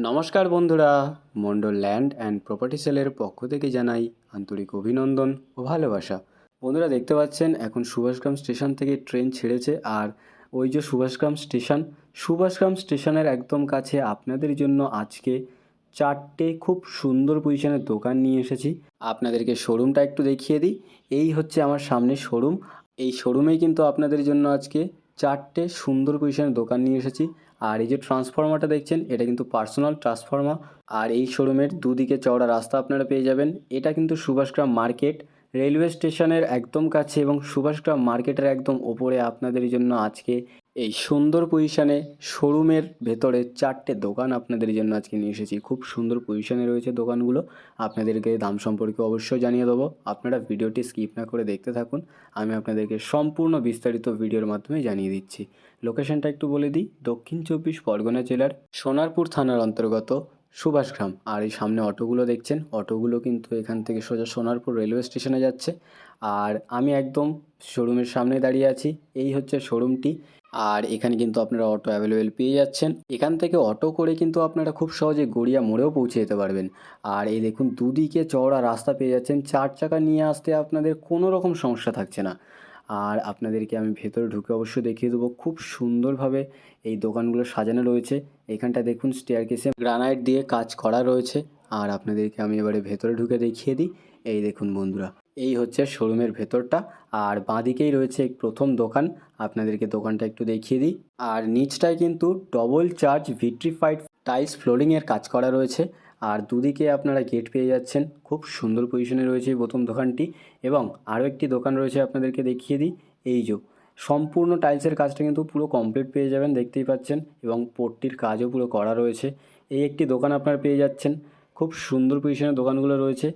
নমস্কার বন্ধুরা, Mondal land and property সেলের পক্ষ থেকে জানাই আন্তরিক অভিনন্দন ও ভালোবাসা। বন্ধুরা দেখতে পাচ্ছেন এখন সুভাষগ্রাম স্টেশন থেকে ট্রেন ছেড়েছে, আর ওই যে সুভাষগ্রাম স্টেশনের একদম কাছে আপনাদের জন্য আজকে চারটে খুব সুন্দর পজিশনের দোকান নিয়ে এসেছি। আপনাদেরকে শোরুমটা একটু দেখিয়ে দিই। এই হচ্ছে আমার সামনে শোরুম। এই শোরুমেই কিন্তু আপনাদের জন্য আজকে চারটে সুন্দর পজিশনের দোকান নিয়ে এসেছি। আর এই যে ট্রান্সফরমারটা দেখছেন, এটা কিন্তু পার্সোনাল ট্রান্সফরমার। আর এই শোরুমের দুদিকে চওড়া রাস্তা আপনারা পেয়ে যাবেন। এটা কিন্তু সুভাষগ্রাম মার্কেট রেলওয়ে স্টেশনের একদম কাছে এবং সুভাষগ্রাম মার্কেটের একদম ওপরে আপনাদের জন্য আজকে এই সুন্দর পজিশনে শোরুমের ভেতরে চারটে দোকান আপনাদের জন্য আজকে নিয়ে এসেছি। খুব সুন্দর পজিশনে রয়েছে দোকানগুলো। আপনাদেরকে দাম সম্পর্কে অবশ্যই জানিয়ে দেবো। আপনারা ভিডিওটি স্কিপ না করে দেখতে থাকুন। আমি আপনাদেরকে সম্পূর্ণ বিস্তারিত ভিডিওর মাধ্যমে জানিয়ে দিচ্ছি। লোকেশনটা একটু বলে দিই, দক্ষিণ চব্বিশ পরগনা জেলার সোনারপুর থানার অন্তর্গত সুভাষগ্রাম। আর এই সামনে অটোগুলো দেখছেন, অটোগুলো কিন্তু এখান থেকে সোজা সোনারপুর রেলওয়ে স্টেশনে যাচ্ছে। আর আমি একদম শোরুমের সামনে দাঁড়িয়ে আছি। এই হচ্ছে শোরুমটি। আর এখানে কিন্তু আপনারা অটো অ্যাভেলেবেল পেয়ে যাচ্ছেন। এখান থেকে অটো করে কিন্তু আপনারা খুব সহজে গড়িয়া মোড়েও পৌঁছে যেতে পারবেন। আর এই দেখুন দুদিকে চওড়া রাস্তা পেয়ে যাচ্ছেন, চার চাকা নিয়ে আসতে আপনাদের কোনো রকম সমস্যা থাকছে না। আর আপনাদেরকে আমি ভেতরে ঢুকে অবশ্যই দেখিয়ে দেবো। খুব সুন্দরভাবে এই দোকানগুলো সাজানো রয়েছে। এখানটা দেখুন স্টেয়ারকেসে গ্রানাইট দিয়ে কাজ করা রয়েছে। আর আপনাদেরকে আমি এবারে ভেতরে ঢুকে দেখিয়ে দিই। এই দেখুন বন্ধুরা, এই হচ্ছে শোরুমের ভেতরটা। আর বাঁদিকেই রয়েছে প্রথম দোকান। আপনাদেরকে দোকানটা একটু দেখিয়ে দিই। আর নিচটায় কিন্তু ডবল চার্জ ভিট্রিফাইড টাইলস ফ্লোরিংয়ের কাজ করা রয়েছে। আর দুদিকে আপনারা গেট পেয়ে যাচ্ছেন। খুব সুন্দর পজিশনে রয়েছে এই প্রথম দোকানটি। এবং আরও একটি দোকান রয়েছে, আপনাদেরকে দেখিয়ে দিই। এই যে সম্পূর্ণ টাইলসের কাজটা কিন্তু পুরো কমপ্লিট পেয়ে যাবেন, দেখতেই পাচ্ছেন। এবং পট্টির কাজও পুরো করা রয়েছে। এই একটি দোকান আপনারা পেয়ে যাচ্ছেন। খুব সুন্দর পজিশনে দোকানগুলো রয়েছে।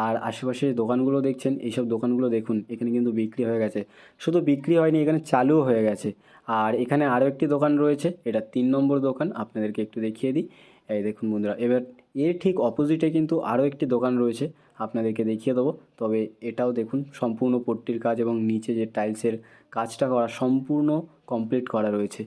আর আশেপাশে দোকানগুলো দেখছেন, এইসব দোকানগুলো দেখুন এখানে কিন্তু বিক্রি হয়ে গেছে। শুধু বিক্রি হয়নি, এখানে চালুও হয়ে গেছে। আর এখানে আরও একটি দোকান রয়েছে, এটা 3 নম্বর দোকান। আপনাদেরকে একটু দেখিয়ে দিই। এই দেখুন বন্ধুরা, এবার এর ঠিক অপোজিটে কিন্তু আরও একটি দোকান রয়েছে, আপনাদেরকে দেখিয়ে দেবো। তবে এটাও দেখুন সম্পূর্ণ পট্টির কাজ এবং নিচে যে টাইলসের কাজটা করা সম্পূর্ণ কমপ্লিট করা রয়েছে।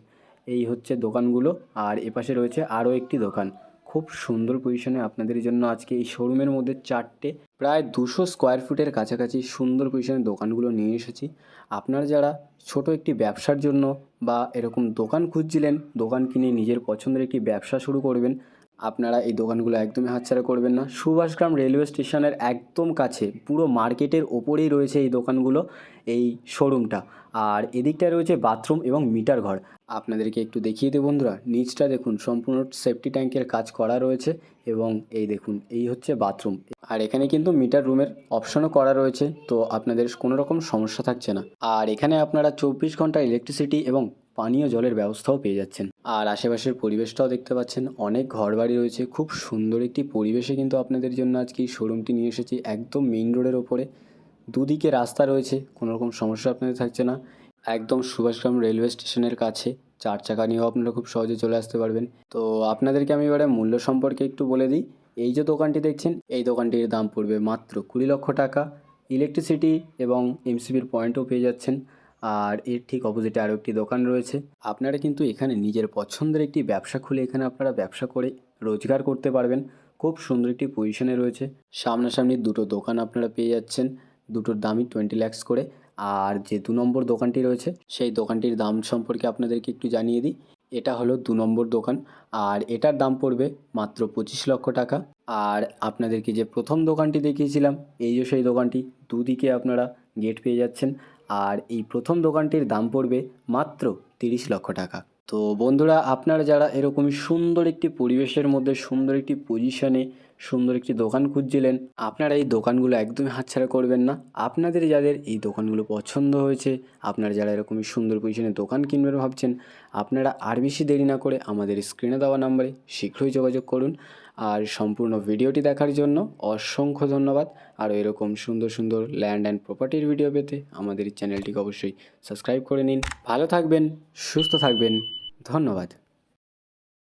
এই হচ্ছে দোকানগুলো। আর এপাশে রয়েছে আরও একটি দোকান। খুব সুন্দর পজিশনে আপনাদের জন্য আজকে এই শোরুমের মধ্যে চারটে প্রায় 200 স্কোয়ার ফুটের কাছাকাছি সুন্দর পজিশনের দোকানগুলো নিয়ে এসেছি। আপনারা যারা ছোট একটি ব্যবসার জন্য বা এরকম দোকান খুঁজছিলেন, দোকান কিনে নিজের পছন্দের একটি ব্যবসা শুরু করবেন, আপনারা এই দোকানগুলো একদমই হাতছাড়া করবেন না। সুভাষগ্রাম রেলওয়ে স্টেশনের একদম কাছে পুরো মার্কেটের ওপরেই রয়েছে এই দোকানগুলো, এই শোরুমটা। আর এদিকটায় রয়েছে বাথরুম এবং মিটার ঘর। আপনাদেরকে একটু দেখিয়ে দিই বন্ধুরা, নিচটা দেখুন সম্পূর্ণ সেফটি ট্যাঙ্কের কাজ করা রয়েছে। এবং এই দেখুন এই হচ্ছে বাথরুম। আর এখানে কিন্তু মিটার রুমের অপশনও করা রয়েছে, তো আপনাদের কোনো রকম সমস্যা থাকছে না। আর এখানে আপনারা 24 ঘন্টা ইলেকট্রিসিটি এবং পানীয় জলের ব্যবস্থাও পেয়ে যাচ্ছেন। আর আশেপাশের পরিবেশটাও দেখতে পাচ্ছেন, অনেক ঘরবাড়ি রয়েছে। খুব সুন্দর একটি পরিবেশে কিন্তু আপনাদের জন্য আজকে এই শোরুমটি নিয়ে এসেছি, একদম মেইন রোডের ওপরে। দুদিকে রাস্তা রয়েছে, কোনো রকম সমস্যা আপনাদের থাকছে না। একদম সুভাষগ্রাম রেলওয়ে স্টেশনের কাছে, চার চাকা নিয়েও আপনারা খুব সহজে চলে আসতে পারবেন। তো আপনাদেরকে আমি এবারে মূল্য সম্পর্কে একটু বলে দিই। এই যে দোকানটি দেখছেন, এই দোকানটির দাম পড়বে মাত্র 20 লক্ষ টাকা। ইলেকট্রিসিটি এবং এমসিবির পয়েন্টও পেয়ে যাচ্ছেন। আর এর ঠিক অপোজিটে আরও একটি দোকান রয়েছে। আপনারা কিন্তু এখানে নিজের পছন্দের একটি ব্যবসা খুলে এখানে আপনারা ব্যবসা করে রোজগার করতে পারবেন। খুব সুন্দর একটি পজিশনে রয়েছে। সামনাসামনি দুটো দোকান আপনারা পেয়ে যাচ্ছেন, দুটোর দামই 20 লাখস করে। আর যে 2 নম্বর দোকানটি রয়েছে, সেই দোকানটির দাম সম্পর্কে আপনাদেরকে একটু জানিয়ে দিই। এটা হলো 2 নম্বর দোকান। আর এটার দাম পড়বে মাত্র 25 লক্ষ টাকা। আর আপনাদেরকে যে প্রথম দোকানটি দেখিয়েছিলাম, এই যে সেই দোকানটি, দুদিকে আপনারা গেট পেয়ে যাচ্ছেন। আর এই প্রথম দোকানটির দাম পড়বে মাত্র 30 লক্ষ টাকা। তো বন্ধুরা, আপনারা যারা এরকমই সুন্দর একটি পরিবেশের মধ্যে সুন্দর একটি পজিশনে সুন্দর একটি দোকান খুঁজছিলেন, আপনারা এই দোকানগুলো একদমই হাতছাড়া করবেন না। আপনাদের যাদের এই দোকানগুলো পছন্দ হয়েছে, আপনারা যারা এরকমই সুন্দর পজিশনে দোকান কিনবেন ভাবছেন, আপনারা আর বেশি দেরি না করে আমাদের স্ক্রিনে দেওয়া নাম্বারে শীঘ্রই যোগাযোগ করুন। আর সম্পূর্ণ ভিডিওটি দেখার জন্য অসংখ্য ধন্যবাদ। আর এরকম সুন্দর সুন্দর ল্যান্ড অ্যান্ড প্রপার্টির ভিডিও পেতে আমাদের চ্যানেলটিকে অবশ্যই সাবস্ক্রাইব করে নিন। ভালো থাকবেন, সুস্থ থাকবেন। ধন্যবাদ।